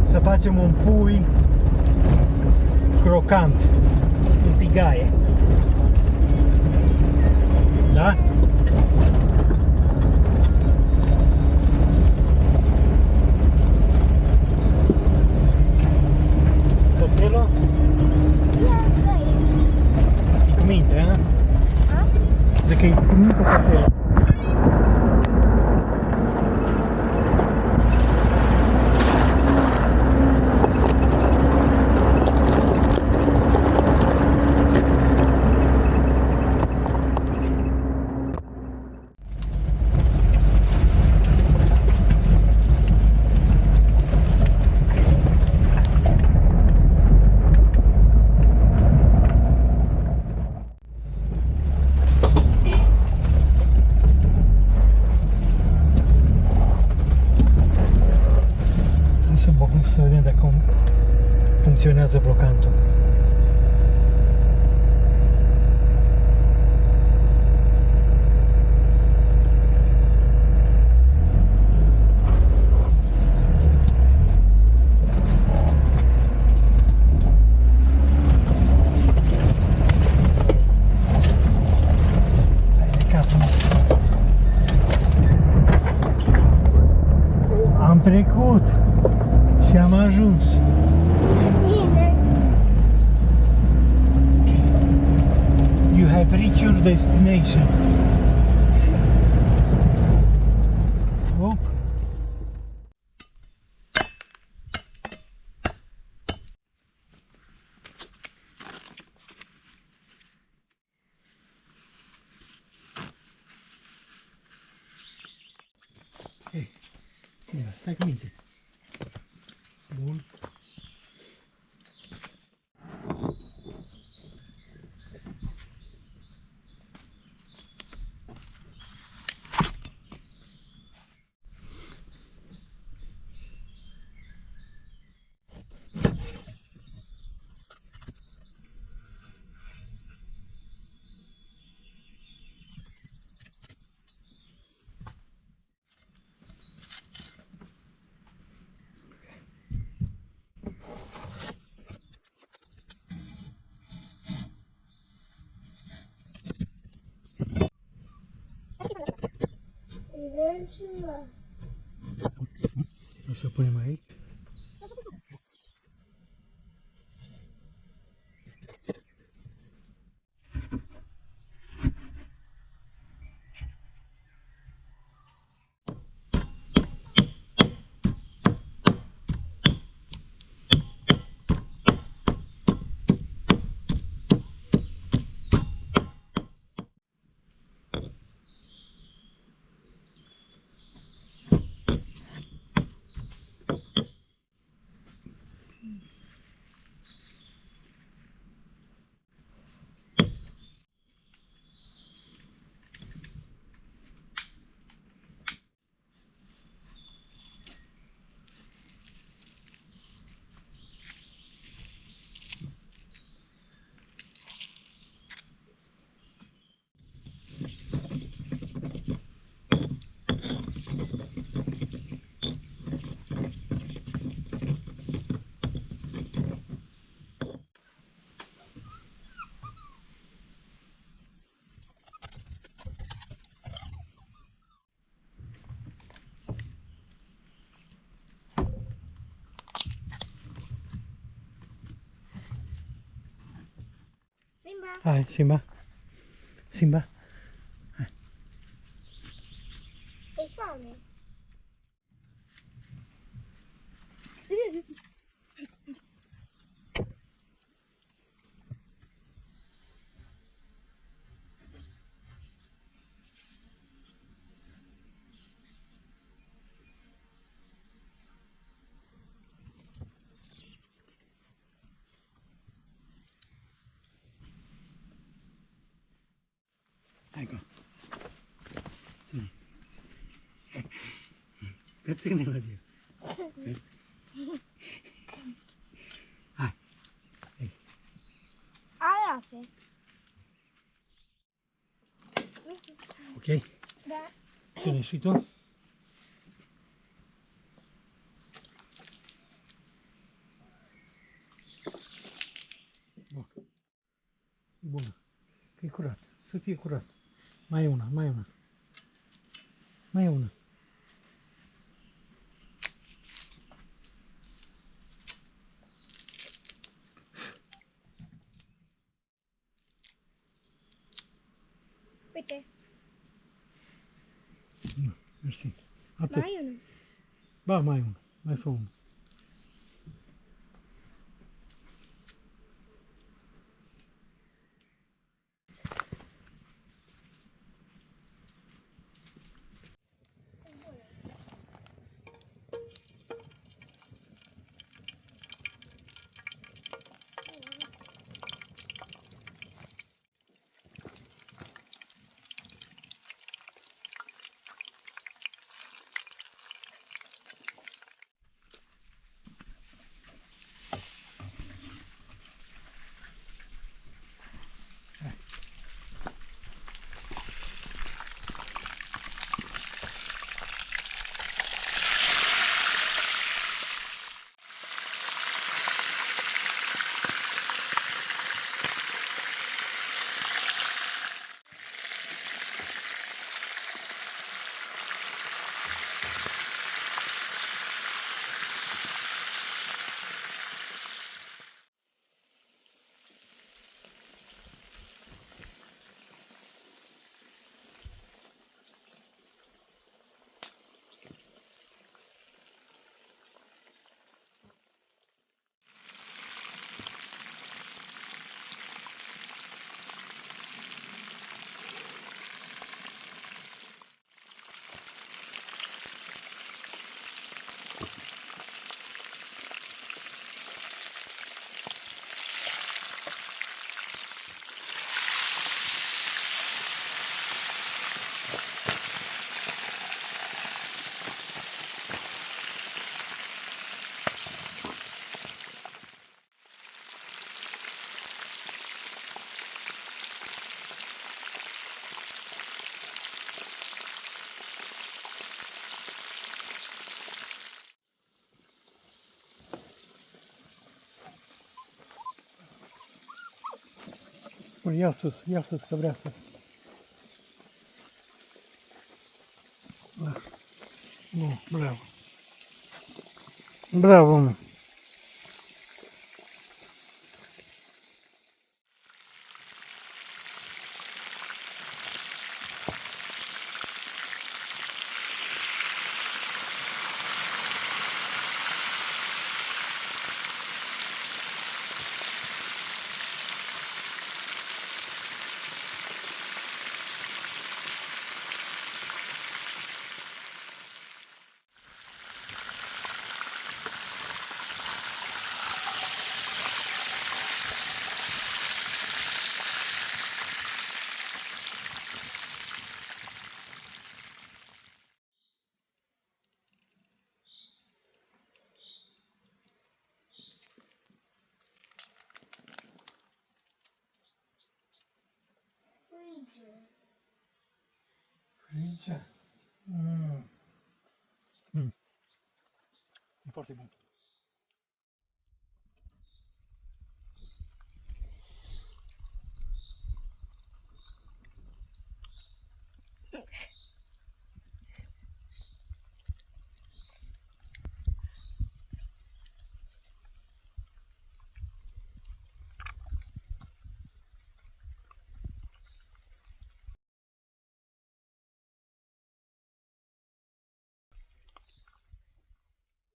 să facem un pui crocant în tigaie. Da? Cățelul? E cu minte, a? Zic că e cu minte cățelul. Să vedem dacă funcționează blocantul. Am trecut și am ajuns. You have reached your destination. Op. Hey, Simba, stai cu minte. Bun. O să punem aici. Simba. Hai, Simba. Simba. Hai. E foame. Hai go. That's gonna be you. Hai. Aia Ok? Da. Ține și tu. fie curat. Mai e una, mai e una. Mai e una. Uite, Mersi. Atât. mai e unul. Ba, mai e una. Mai fă una. Bun, ia sus, că vrea sus. Da. Bun, bravo. Bravo, mă. Frigea. E foarte bun.